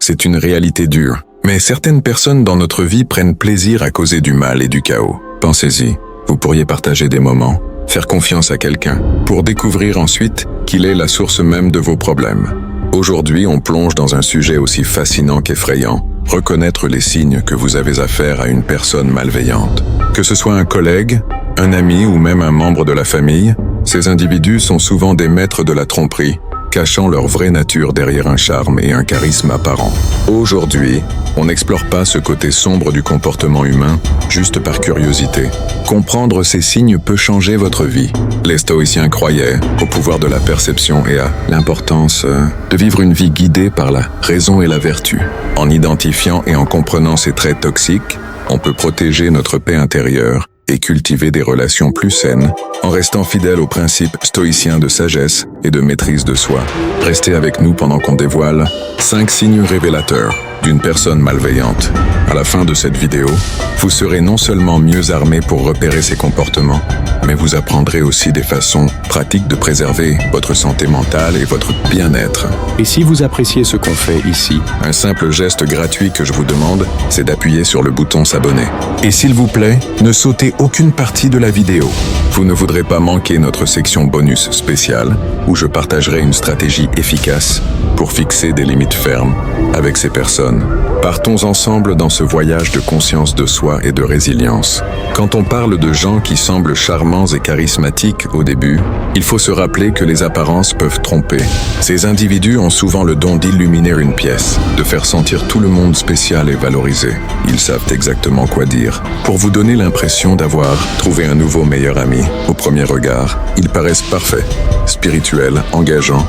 c'est une réalité dure. Mais certaines personnes dans notre vie prennent plaisir à causer du mal et du chaos. Pensez-y, vous pourriez partager des moments, faire confiance à quelqu'un, pour découvrir ensuite qu'il est la source même de vos problèmes. Aujourd'hui, on plonge dans un sujet aussi fascinant qu'effrayant, reconnaître les signes que vous avez affaire à une personne malveillante. Que ce soit un collègue, un ami ou même un membre de la famille, ces individus sont souvent des maîtres de la tromperie, cachant leur vraie nature derrière un charme et un charisme apparent. Aujourd'hui, on n'explore pas ce côté sombre du comportement humain, juste par curiosité. Comprendre ces signes peut changer votre vie. Les stoïciens croyaient au pouvoir de la perception et à l'importance de vivre une vie guidée par la raison et la vertu. En identifiant et en comprenant ces traits toxiques, on peut protéger notre paix intérieure et cultiver des relations plus saines en restant fidèle aux principes stoïciens de sagesse et de maîtrise de soi. Restez avec nous pendant qu'on dévoile 5 signes révélateurs d'une personne malveillante. À la fin de cette vidéo, vous serez non seulement mieux armé pour repérer ces comportements, mais vous apprendrez aussi des façons pratiques de préserver votre santé mentale et votre bien-être. Et si vous appréciez ce qu'on fait ici, Un simple geste gratuit que je vous demande, c'est d'appuyer sur le bouton s'abonner. Et s'il vous plaît, ne sautez aucune partie de la vidéo. Vous ne voudrez pas manquer notre section bonus spéciale, où je partagerai une stratégie efficace pour fixer des limites fermes avec ces personnes. Partons ensemble dans ce voyage de conscience de soi et de résilience. Quand on parle de gens qui semblent charmants et charismatiques au début, il faut se rappeler que les apparences peuvent tromper. Ces individus ont souvent le don d'illuminer une pièce, de faire sentir tout le monde spécial et valorisé. Ils savent exactement quoi dire. Pour vous donner l'impression d'avoir trouvé un nouveau meilleur ami, au premier regard, ils paraissent parfaits, spirituels, engageants,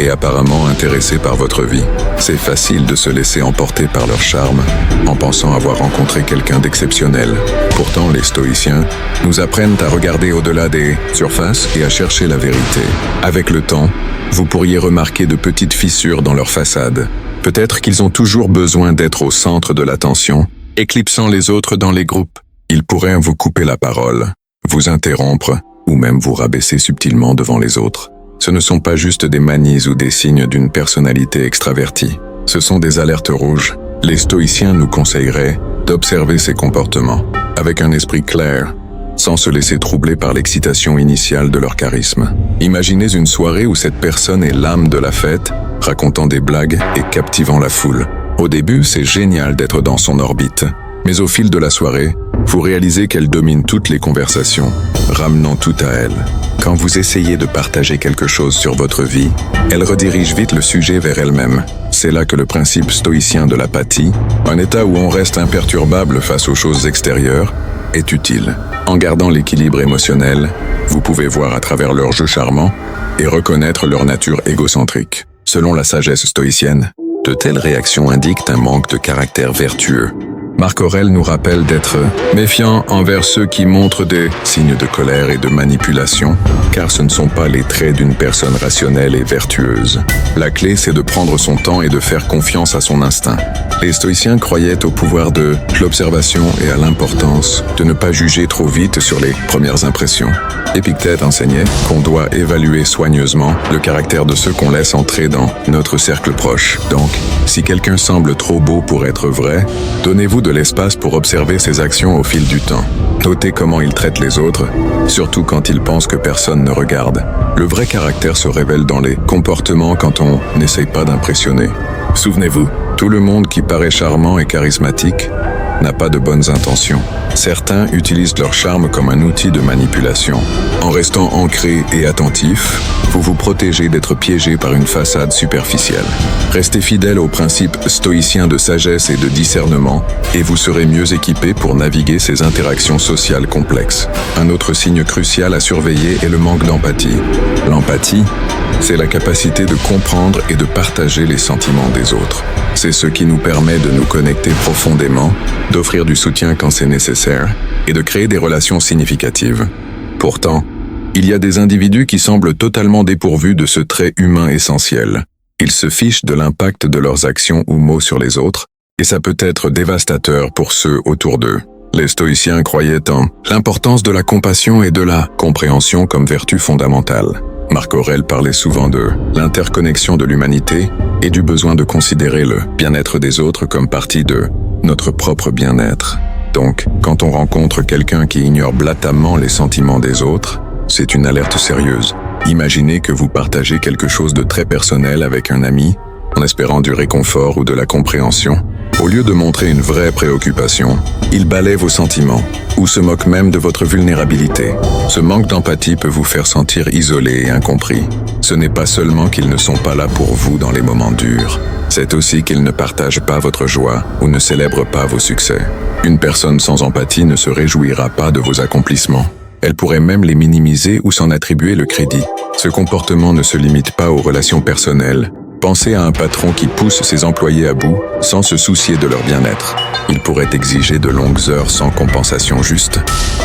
et apparemment intéressés par votre vie. C'est facile de se laisser emporter par leur charme, en pensant avoir rencontré quelqu'un d'exceptionnel. Pourtant, les stoïciens nous apprennent à regarder au-delà des surfaces et à chercher la vérité. Avec le temps, vous pourriez remarquer de petites fissures dans leur façade. Peut-être qu'ils ont toujours besoin d'être au centre de l'attention, éclipsant les autres dans les groupes. Ils pourraient vous couper la parole, vous interrompre, ou même vous rabaisser subtilement devant les autres. Ce ne sont pas juste des manies ou des signes d'une personnalité extravertie. Ce sont des alertes rouges. Les stoïciens nous conseilleraient d'observer ces comportements avec un esprit clair, sans se laisser troubler par l'excitation initiale de leur charisme. Imaginez une soirée où cette personne est l'âme de la fête, racontant des blagues et captivant la foule. Au début, c'est génial d'être dans son orbite, mais au fil de la soirée, vous réalisez qu'elle domine toutes les conversations, ramenant tout à elle. Quand vous essayez de partager quelque chose sur votre vie, elle redirige vite le sujet vers elle-même. C'est là que le principe stoïcien de l'apathie, un état où on reste imperturbable face aux choses extérieures, est utile. En gardant l'équilibre émotionnel, vous pouvez voir à travers leur jeu charmant et reconnaître leur nature égocentrique. Selon la sagesse stoïcienne, de telles réactions indiquent un manque de caractère vertueux. Marc Aurèle nous rappelle d'être méfiant envers ceux qui montrent des signes de colère et de manipulation, car ce ne sont pas les traits d'une personne rationnelle et vertueuse. La clé, c'est de prendre son temps et de faire confiance à son instinct. Les stoïciens croyaient au pouvoir de l'observation et à l'importance de ne pas juger trop vite sur les premières impressions. Épictète enseignait qu'on doit évaluer soigneusement le caractère de ceux qu'on laisse entrer dans notre cercle proche. Donc, si quelqu'un semble trop beau pour être vrai, donnez-vous de l'espace pour observer ses actions au fil du temps. Notez comment il traite les autres, surtout quand il pense que personne ne regarde. Le vrai caractère se révèle dans les comportements quand on n'essaye pas d'impressionner. Souvenez-vous, tout le monde qui paraît charmant et charismatique n'a pas de bonnes intentions. Certains utilisent leur charme comme un outil de manipulation. En restant ancré et attentif, vous vous protégez d'être piégé par une façade superficielle. Restez fidèle aux principes stoïciens de sagesse et de discernement, et vous serez mieux équipé pour naviguer ces interactions sociales complexes. Un autre signe crucial à surveiller est le manque d'empathie. L'empathie, c'est la capacité de comprendre et de partager les sentiments des autres. C'est ce qui nous permet de nous connecter profondément, d'offrir du soutien quand c'est nécessaire et de créer des relations significatives. Pourtant, il y a des individus qui semblent totalement dépourvus de ce trait humain essentiel. Ils se fichent de l'impact de leurs actions ou mots sur les autres, et ça peut être dévastateur pour ceux autour d'eux. Les stoïciens croyaient en l'importance de la compassion et de la compréhension comme vertu fondamentale. Marc Aurèle parlait souvent de l'interconnexion de l'humanité et du besoin de considérer le bien-être des autres comme partie de notre propre bien-être. Donc, quand on rencontre quelqu'un qui ignore blattamment les sentiments des autres, c'est une alerte sérieuse. Imaginez que vous partagez quelque chose de très personnel avec un ami, en espérant du réconfort ou de la compréhension. Au lieu de montrer une vraie préoccupation, il balaie vos sentiments, ou se moque même de votre vulnérabilité. Ce manque d'empathie peut vous faire sentir isolé et incompris. Ce n'est pas seulement qu'ils ne sont pas là pour vous dans les moments durs, c'est aussi qu'ils ne partagent pas votre joie ou ne célèbrent pas vos succès. Une personne sans empathie ne se réjouira pas de vos accomplissements. Elle pourrait même les minimiser ou s'en attribuer le crédit. Ce comportement ne se limite pas aux relations personnelles. Pensez à un patron qui pousse ses employés à bout sans se soucier de leur bien-être. Il pourrait exiger de longues heures sans compensation juste,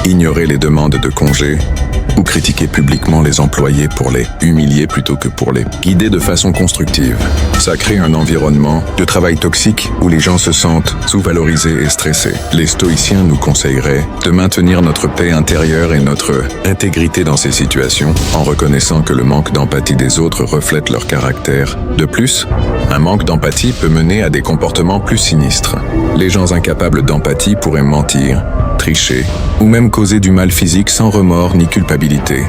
ignorer les demandes de congés ou critiquer publiquement les employés pour les humilier plutôt que pour les guider de façon constructive. Ça crée un environnement de travail toxique où les gens se sentent sous-valorisés et stressés. Les stoïciens nous conseilleraient de maintenir notre paix intérieure et notre intégrité dans ces situations en reconnaissant que le manque d'empathie des autres reflète leur caractère. De plus, un manque d'empathie peut mener à des comportements plus sinistres. Les gens incapables d'empathie pourraient mentir, tricher ou même causer du mal physique sans remords ni culpabilité.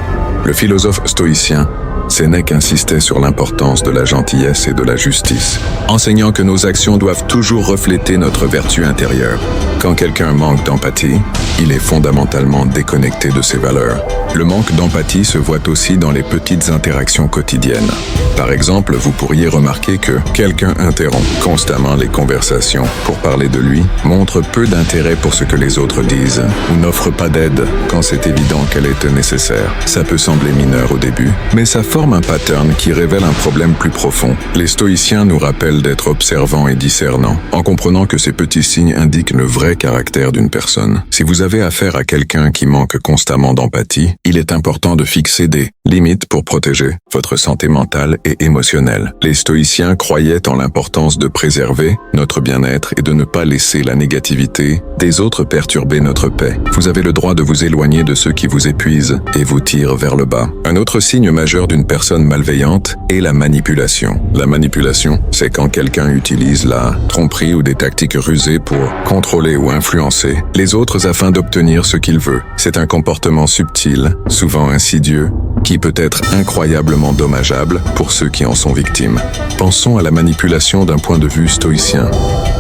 Le philosophe stoïcien Sénèque insistait sur l'importance de la gentillesse et de la justice, enseignant que nos actions doivent toujours refléter notre vertu intérieure. Quand quelqu'un manque d'empathie, il est fondamentalement déconnecté de ses valeurs. Le manque d'empathie se voit aussi dans les petites interactions quotidiennes. Par exemple, vous pourriez remarquer que quelqu'un interrompt constamment les conversations pour parler de lui, montre peu d'intérêt pour ce que les autres disent, ou n'offre pas d'aide quand c'est évident qu'elle est nécessaire. Ça peut sembler mineur au début, mais ça forme un pattern qui révèle un problème plus profond. Les stoïciens nous rappellent d'être observants et discernants, en comprenant que ces petits signes indiquent le vrai caractère d'une personne. Si vous avez affaire à quelqu'un qui manque constamment d'empathie, il est important de fixer des limites pour protéger votre santé mentale et émotionnelle. Les stoïciens croyaient en l'importance de préserver notre bien-être et de ne pas laisser la négativité des autres perturber notre paix. Vous avez le droit de vous éloigner de ceux qui vous épuisent et vous tirent vers le bas. Un autre signe majeur d'une personne malveillante est la manipulation. La manipulation, c'est quand quelqu'un utilise la tromperie ou des tactiques rusées pour contrôler ou influencer les autres afin d'obtenir ce qu'il veut. C'est un comportement subtil, souvent insidieux, qui peut être incroyablement dommageable pour ceux qui en sont victimes. Pensons à la manipulation d'un point de vue stoïcien.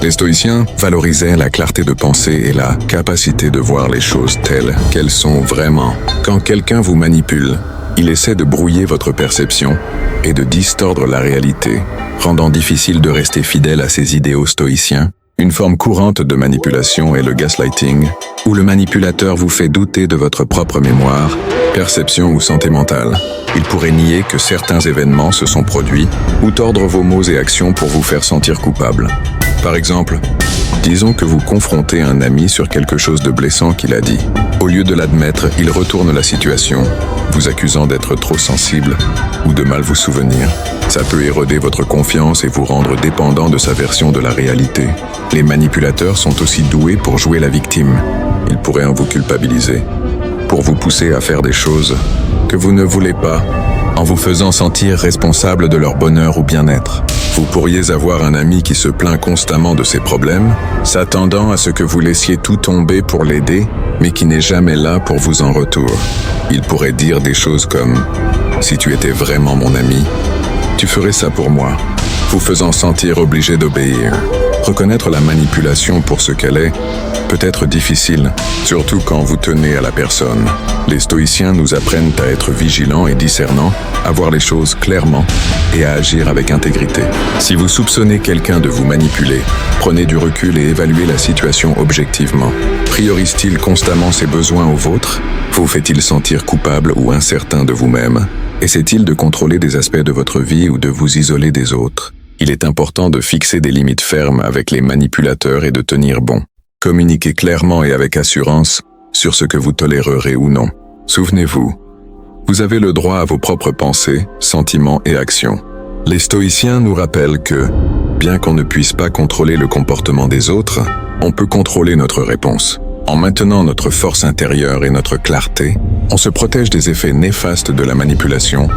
Les stoïciens valorisaient la clarté de pensée et la capacité de voir les choses telles qu'elles sont vraiment. Quand quelqu'un vous manipule, il essaie de brouiller votre perception et de distordre la réalité, rendant difficile de rester fidèle à ses idéaux stoïciens. Une forme courante de manipulation est le gaslighting, où le manipulateur vous fait douter de votre propre mémoire, perception ou santé mentale. Il pourrait nier que certains événements se sont produits ou tordre vos mots et actions pour vous faire sentir coupable. Par exemple, disons que vous confrontez un ami sur quelque chose de blessant qu'il a dit. Au lieu de l'admettre, il retourne la situation, vous accusant d'être trop sensible ou de mal vous souvenir. Ça peut éroder votre confiance et vous rendre dépendant de sa version de la réalité. Les manipulateurs sont aussi doués pour jouer la victime. Ils pourraient en vous culpabiliser, pour vous pousser à faire des choses que vous ne voulez pas, en vous faisant sentir responsable de leur bonheur ou bien-être. Vous pourriez avoir un ami qui se plaint constamment de ses problèmes, s'attendant à ce que vous laissiez tout tomber pour l'aider, mais qui n'est jamais là pour vous en retour. Il pourrait dire des choses comme « Si tu étais vraiment mon ami, tu ferais ça pour moi », vous faisant sentir obligé d'obéir. Reconnaître la manipulation pour ce qu'elle est peut être difficile, surtout quand vous tenez à la personne. Les stoïciens nous apprennent à être vigilants et discernants, à voir les choses clairement et à agir avec intégrité. Si vous soupçonnez quelqu'un de vous manipuler, prenez du recul et évaluez la situation objectivement. Priorise-t-il constamment ses besoins aux vôtres? Vous fait-il sentir coupable ou incertain de vous-même? Essaie-t-il de contrôler des aspects de votre vie ou de vous isoler des autres? Il est important de fixer des limites fermes avec les manipulateurs et de tenir bon. Communiquez clairement et avec assurance sur ce que vous tolérerez ou non. Souvenez-vous, vous avez le droit à vos propres pensées, sentiments et actions. Les stoïciens nous rappellent que, bien qu'on ne puisse pas contrôler le comportement des autres, on peut contrôler notre réponse. En maintenant notre force intérieure et notre clarté, on se protège des effets néfastes de la manipulation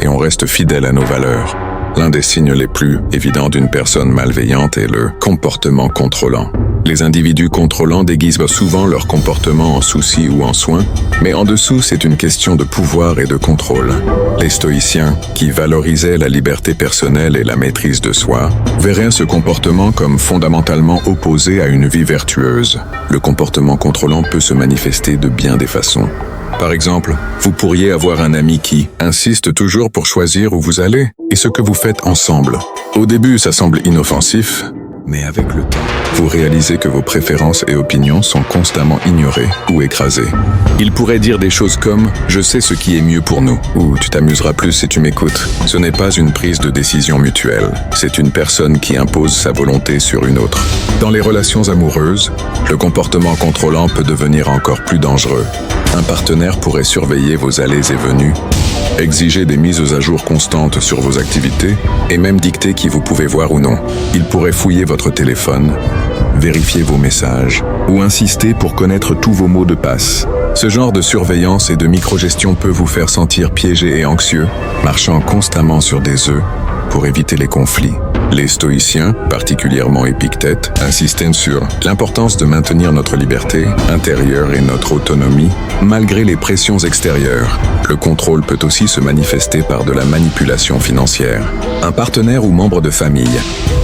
et on reste fidèle à nos valeurs. L'un des signes les plus évidents d'une personne malveillante est le comportement contrôlant. Les individus contrôlants déguisent souvent leur comportement en souci ou en soin, mais en dessous, c'est une question de pouvoir et de contrôle. Les stoïciens, qui valorisaient la liberté personnelle et la maîtrise de soi, verraient ce comportement comme fondamentalement opposé à une vie vertueuse. Le comportement contrôlant peut se manifester de bien des façons. Par exemple, vous pourriez avoir un ami qui insiste toujours pour choisir où vous allez et ce que vous faites ensemble. Au début, ça semble inoffensif, mais avec le temps, vous réalisez que vos préférences et opinions sont constamment ignorées ou écrasées. Il pourrait dire des choses comme « je sais ce qui est mieux pour nous » ou « tu t'amuseras plus si tu m'écoutes ». Ce n'est pas une prise de décision mutuelle, c'est une personne qui impose sa volonté sur une autre. Dans les relations amoureuses, le comportement contrôlant peut devenir encore plus dangereux. Un partenaire pourrait surveiller vos allées et venues, exiger des mises à jour constantes sur vos activités et même dicter qui vous pouvez voir ou non. Il pourrait fouiller votre téléphone, vérifier vos messages ou insister pour connaître tous vos mots de passe. Ce genre de surveillance et de microgestion peut vous faire sentir piégé et anxieux, marchant constamment sur des œufs pour éviter les conflits. Les stoïciens, particulièrement Épictète, insistaient sur l'importance de maintenir notre liberté intérieure et notre autonomie malgré les pressions extérieures. Le contrôle peut aussi se manifester par de la manipulation financière. Un partenaire ou membre de famille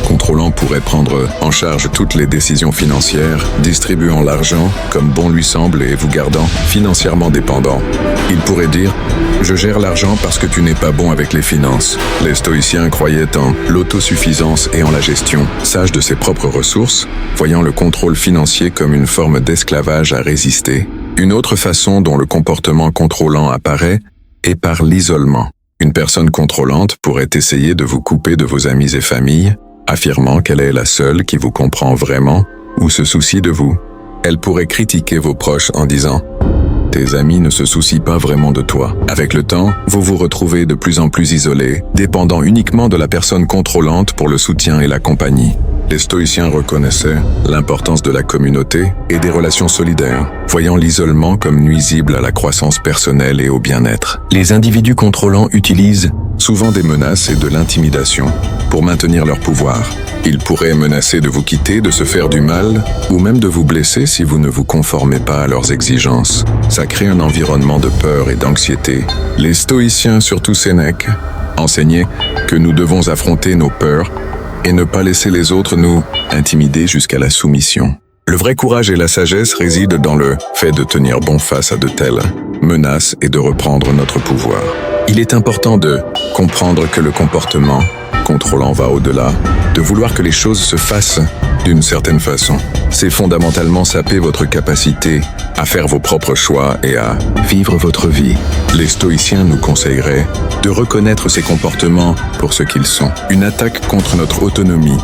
contrôlant pourrait prendre en charge toutes les décisions financières, distribuant l'argent comme bon lui semble et vous gardant financièrement dépendant. Il pourrait dire « Je gère l'argent parce que tu n'es pas bon avec les finances ». Les stoïciens croyaient en l'autosuffisance et en la gestion, sages de ses propres ressources, voyant le contrôle financier comme une forme d'esclavage à résister. Une autre façon dont le comportement contrôlant apparaît est par l'isolement. Une personne contrôlante pourrait essayer de vous couper de vos amis et familles, affirmant qu'elle est la seule qui vous comprend vraiment ou se soucie de vous. Elle pourrait critiquer vos proches en disant « Tes amis ne se soucient pas vraiment de toi ». Avec le temps, vous vous retrouvez de plus en plus isolé, dépendant uniquement de la personne contrôlante pour le soutien et la compagnie. Les stoïciens reconnaissaient l'importance de la communauté et des relations solidaires, voyant l'isolement comme nuisible à la croissance personnelle et au bien-être. Les individus contrôlants utilisent souvent des menaces et de l'intimidation pour maintenir leur pouvoir. Ils pourraient menacer de vous quitter, de se faire du mal, ou même de vous blesser si vous ne vous conformez pas à leurs exigences. Ça crée un environnement de peur et d'anxiété. Les stoïciens, surtout Sénèque, enseignaient que nous devons affronter nos peurs et ne pas laisser les autres nous intimider jusqu'à la soumission. Le vrai courage et la sagesse résident dans le fait de tenir bon face à de telles menaces et de reprendre notre pouvoir. Il est important de comprendre que le comportement contrôlant va au-delà de vouloir que les choses se fassent d'une certaine façon. C'est fondamentalement saper votre capacité à faire vos propres choix et à vivre votre vie. Les stoïciens nous conseilleraient de reconnaître ces comportements pour ce qu'ils sont, une attaque contre notre autonomie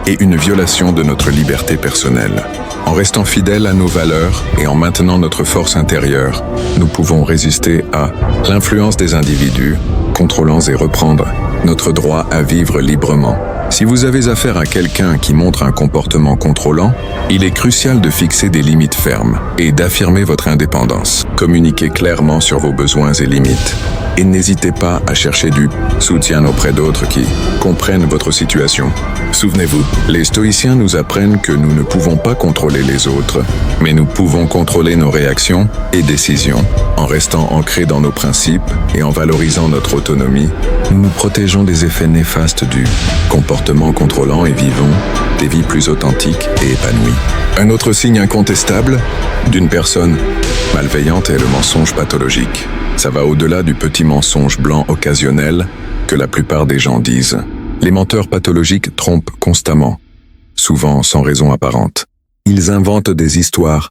et une violation de notre liberté personnelle. En restant fidèles à nos valeurs et en maintenant notre force intérieure, nous pouvons résister à l'influence des individus, contrôlants et reprendre notre droit à vivre librement. Si vous avez affaire à quelqu'un qui montre un comportement contrôlant, il est crucial de fixer des limites fermes et d'affirmer votre indépendance. Communiquez clairement sur vos besoins et limites. Et n'hésitez pas à chercher du soutien auprès d'autres qui comprennent votre situation. Souvenez-vous, les stoïciens nous apprennent que nous ne pouvons pas contrôler les autres, mais nous pouvons contrôler nos réactions et décisions. En restant ancrés dans nos principes et en valorisant notre autonomie, nous nous protégeons des effets néfastes du comportement contrôlant et vivons des vies plus authentiques et épanouies. Un autre signe incontestable d'une personne malveillante est le mensonge pathologique. Ça va au-delà du petit mensonge blanc occasionnel que la plupart des gens disent. Les menteurs pathologiques trompent constamment, souvent sans raison apparente. Ils inventent des histoires,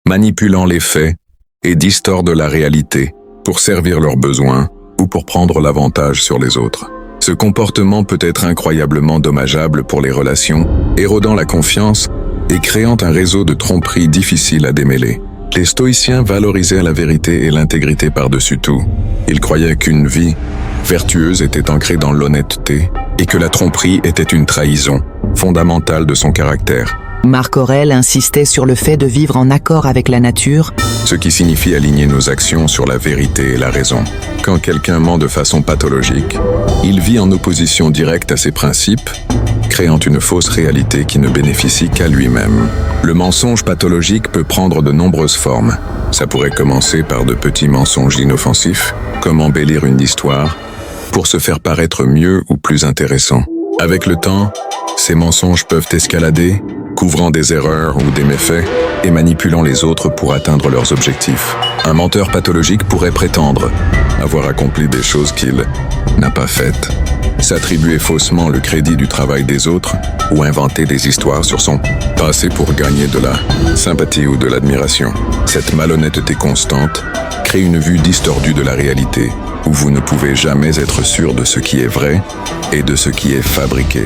manipulant les faits et distordent la réalité pour servir leurs besoins ou pour prendre l'avantage sur les autres. Ce comportement peut être incroyablement dommageable pour les relations, érodant la confiance et créant un réseau de tromperies difficile à démêler. Les stoïciens valorisaient la vérité et l'intégrité par-dessus tout. Ils croyaient qu'une vie vertueuse était ancrée dans l'honnêteté et que la tromperie était une trahison fondamentale de son caractère. Marc Aurèle insistait sur le fait de vivre en accord avec la nature, Ce qui signifie aligner nos actions sur la vérité et la raison. Quand quelqu'un ment de façon pathologique, il vit en opposition directe à ses principes, créant une fausse réalité qui ne bénéficie qu'à lui-même. Le mensonge pathologique peut prendre de nombreuses formes. Ça pourrait commencer par de petits mensonges inoffensifs, comme embellir une histoire, pour se faire paraître mieux ou plus intéressant. Avec le temps, ces mensonges peuvent escalader, couvrant des erreurs ou des méfaits et manipulant les autres pour atteindre leurs objectifs. Un menteur pathologique pourrait prétendre avoir accompli des choses qu'il n'a pas faites, s'attribuer faussement le crédit du travail des autres ou inventer des histoires sur son passé pour gagner de la sympathie ou de l'admiration. Cette malhonnêteté constante crée une vue distordue de la réalité, où vous ne pouvez jamais être sûr de ce qui est vrai et de ce qui est fabriqué.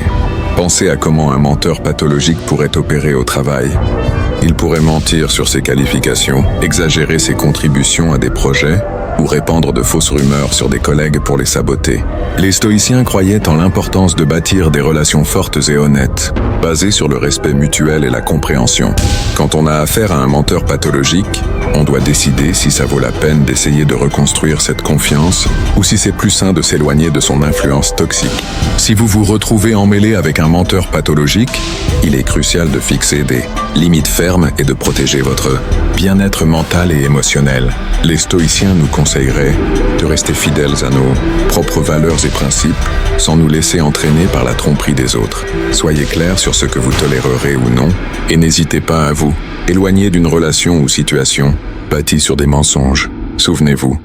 Pensez à comment un menteur pathologique pourrait opérer au travail. Il pourrait mentir sur ses qualifications, exagérer ses contributions à des projets ou répandre de fausses rumeurs sur des collègues pour les saboter. Les stoïciens croyaient en l'importance de bâtir des relations fortes et honnêtes, basées sur le respect mutuel et la compréhension. Quand on a affaire à un menteur pathologique, on doit décider si ça vaut la peine d'essayer de reconstruire cette confiance ou si c'est plus sain de s'éloigner de son influence toxique. Si vous vous retrouvez emmêlé avec un menteur pathologique, il est crucial de fixer des limites fermes et de protéger votre bien-être mental et émotionnel. Les stoïciens nous conseilleraient de rester fidèles à nos propres valeurs et principes sans nous laisser entraîner par la tromperie des autres. Soyez clairs sur ce que vous tolérerez ou non et n'hésitez pas à vous éloigner d'une relation ou situation bâtie sur des mensonges. Souvenez-vous,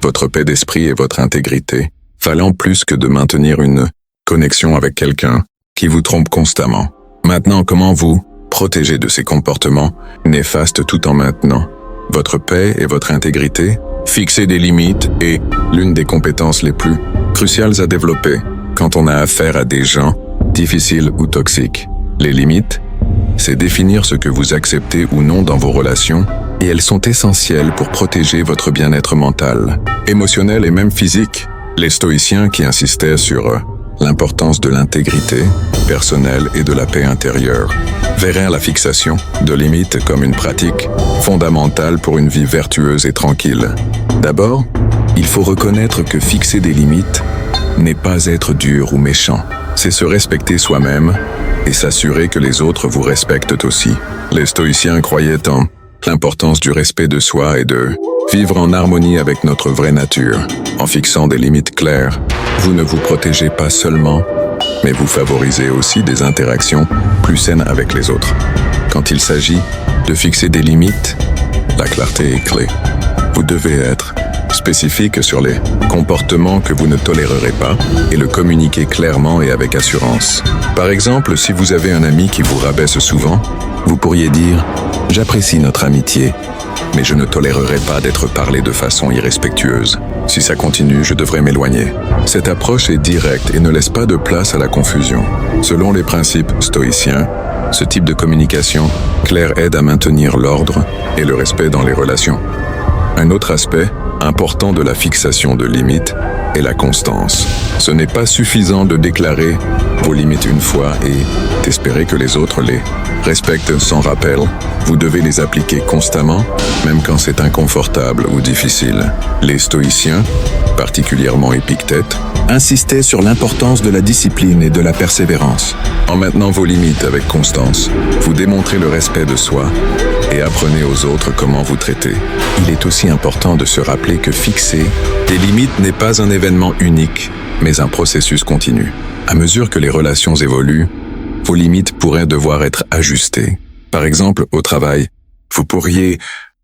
votre paix d'esprit et votre intégrité valent plus que de maintenir une connexion avec quelqu'un qui vous trompe constamment. Maintenant, comment vous protéger de ces comportements néfastes tout en maintenant votre paix et votre intégrité? Fixer des limites est l'une des compétences les plus cruciales à développer quand on a affaire à des gens difficiles ou toxiques. Les limites, c'est définir ce que vous acceptez ou non dans vos relations, et elles sont essentielles pour protéger votre bien-être mental, émotionnel et même physique. Les stoïciens qui insistaient sur l'importance de l'intégrité personnelle et de la paix intérieure verraient la fixation de limites comme une pratique fondamentale pour une vie vertueuse et tranquille. D'abord, il faut reconnaître que fixer des limites n'est pas être dur ou méchant. C'est se respecter soi-même et s'assurer que les autres vous respectent aussi. Les stoïciens croyaient en l'importance du respect de soi et de vivre en harmonie avec notre vraie nature. En fixant des limites claires, vous ne vous protégez pas seulement, mais vous favorisez aussi des interactions plus saines avec les autres. Quand il s'agit de fixer des limites, la clarté est clé. Vous devez être spécifique sur les comportements que vous ne tolérerez pas et le communiquer clairement et avec assurance. Par exemple, si vous avez un ami qui vous rabaisse souvent, vous pourriez dire « J'apprécie notre amitié, mais je ne tolérerai pas d'être parlé de façon irrespectueuse. Si ça continue, je devrais m'éloigner. » Cette approche est directe et ne laisse pas de place à la confusion. Selon les principes stoïciens, ce type de communication claire aide à maintenir l'ordre et le respect dans les relations. Un autre aspect important de la fixation de limites est la constance. Ce n'est pas suffisant de déclarer vos limites une fois et d'espérer que les autres les respectent sans rappel. Vous devez les appliquer constamment, même quand c'est inconfortable ou difficile. Les stoïciens, particulièrement Épictète, insistaient sur l'importance de la discipline et de la persévérance. En maintenant vos limites avec constance, vous démontrez le respect de soi et apprenez aux autres comment vous traiter. Il est aussi important de se rappeler que fixer des limites n'est pas un événement unique, mais un processus continu. À mesure que les relations évoluent, vos limites pourraient devoir être ajustées. Par exemple, au travail, vous pourriez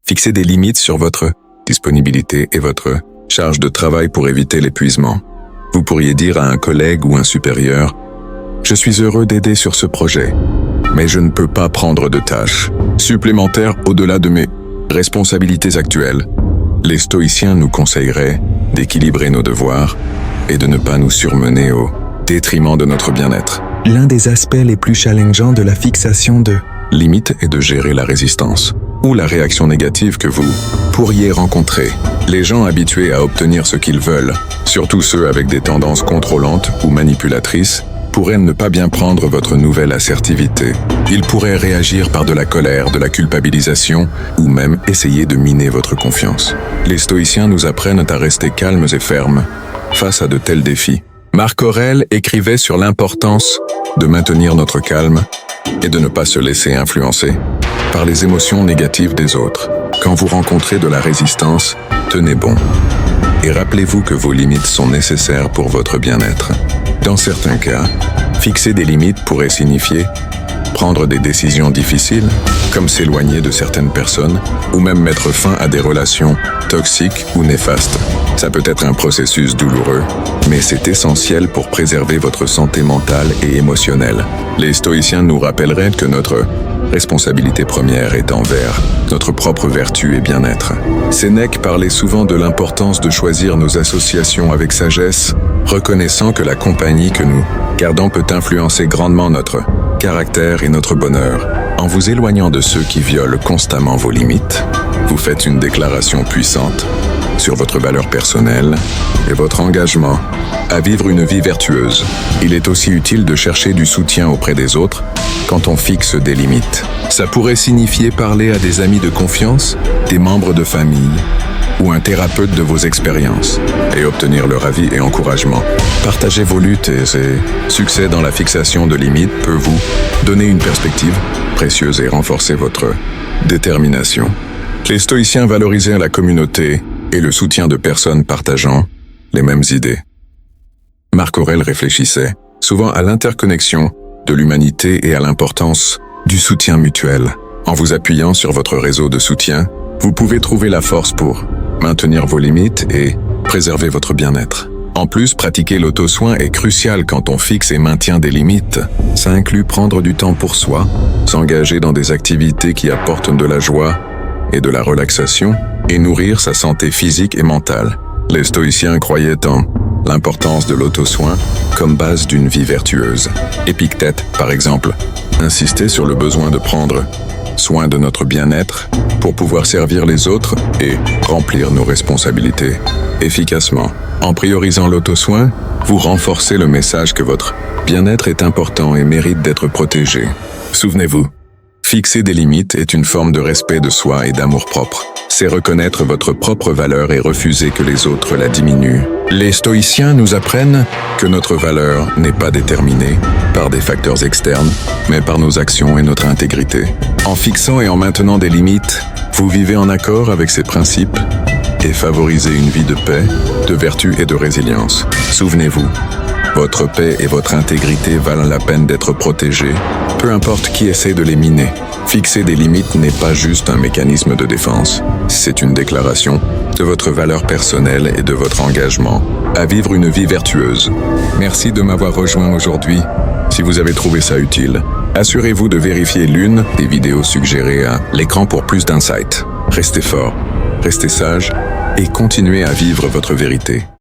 fixer des limites sur votre disponibilité et votre charge de travail pour éviter l'épuisement. Vous pourriez dire à un collègue ou un supérieur « Je suis heureux d'aider sur ce projet, mais je ne peux pas prendre de tâches supplémentaires au-delà de mes responsabilités actuelles. » Les stoïciens nous conseilleraient d'équilibrer nos devoirs et de ne pas nous surmener au détriment de notre bien-être. L'un des aspects les plus challengeants de la fixation de limites est de gérer la résistance ou la réaction négative que vous pourriez rencontrer. Les gens habitués à obtenir ce qu'ils veulent, surtout ceux avec des tendances contrôlantes ou manipulatrices, pourrait ne pas bien prendre votre nouvelle assertivité. Il pourrait réagir par de la colère, de la culpabilisation, ou même essayer de miner votre confiance. Les stoïciens nous apprennent à rester calmes et fermes face à de tels défis. Marc Aurèle écrivait sur l'importance de maintenir notre calme et de ne pas se laisser influencer par les émotions négatives des autres. Quand vous rencontrez de la résistance, tenez bon. Et rappelez-vous que vos limites sont nécessaires pour votre bien-être. Dans certains cas, fixer des limites pourrait signifier prendre des décisions difficiles, comme s'éloigner de certaines personnes, ou même mettre fin à des relations toxiques ou néfastes. Ça peut être un processus douloureux, mais c'est essentiel pour préserver votre santé mentale et émotionnelle. Les stoïciens nous rappelleraient que notre responsabilité première est envers notre propre vertu et bien-être. Sénèque parlait souvent de l'importance de choisir nos associations avec sagesse, reconnaissant que la compagnie que nous gardons peut influencer grandement notre caractère et notre bonheur. En vous éloignant de ceux qui violent constamment vos limites, vous faites une déclaration puissante sur votre valeur personnelle et votre engagement à vivre une vie vertueuse. Il est aussi utile de chercher du soutien auprès des autres quand on fixe des limites. Ça pourrait signifier parler à des amis de confiance, des membres de famille ou un thérapeute de vos expériences et obtenir leur avis et encouragement. Partager vos luttes et succès dans la fixation de limites peut vous donner une perspective précieuse et renforcer votre détermination. Les stoïciens valorisaient la communauté et le soutien de personnes partageant les mêmes idées. Marc Aurèle réfléchissait souvent à l'interconnexion de l'humanité et à l'importance du soutien mutuel. En vous appuyant sur votre réseau de soutien, vous pouvez trouver la force pour maintenir vos limites et préserver votre bien-être. En plus, pratiquer l'auto-soin est crucial quand on fixe et maintient des limites. Ça inclut prendre du temps pour soi, s'engager dans des activités qui apportent de la joie et de la relaxation, et nourrir sa santé physique et mentale. Les stoïciens croyaient en l'importance de l'auto-soin comme base d'une vie vertueuse. Épictète, par exemple, insistait sur le besoin de prendre soin de notre bien-être pour pouvoir servir les autres et remplir nos responsabilités efficacement. En priorisant l'auto-soin, vous renforcez le message que votre bien-être est important et mérite d'être protégé. Souvenez-vous, fixer des limites est une forme de respect de soi et d'amour-propre. C'est reconnaître votre propre valeur et refuser que les autres la diminuent. Les stoïciens nous apprennent que notre valeur n'est pas déterminée par des facteurs externes, mais par nos actions et notre intégrité. En fixant et en maintenant des limites, vous vivez en accord avec ces principes et favorisez une vie de paix, de vertu et de résilience. Souvenez-vous, votre paix et votre intégrité valent la peine d'être protégées, peu importe qui essaie de les miner. Fixer des limites n'est pas juste un mécanisme de défense, c'est une déclaration de votre valeur personnelle et de votre engagement à vivre une vie vertueuse. Merci de m'avoir rejoint aujourd'hui. Si vous avez trouvé ça utile, assurez-vous de vérifier l'une des vidéos suggérées à l'écran pour plus d'insights. Restez fort, restez sage et continuez à vivre votre vérité.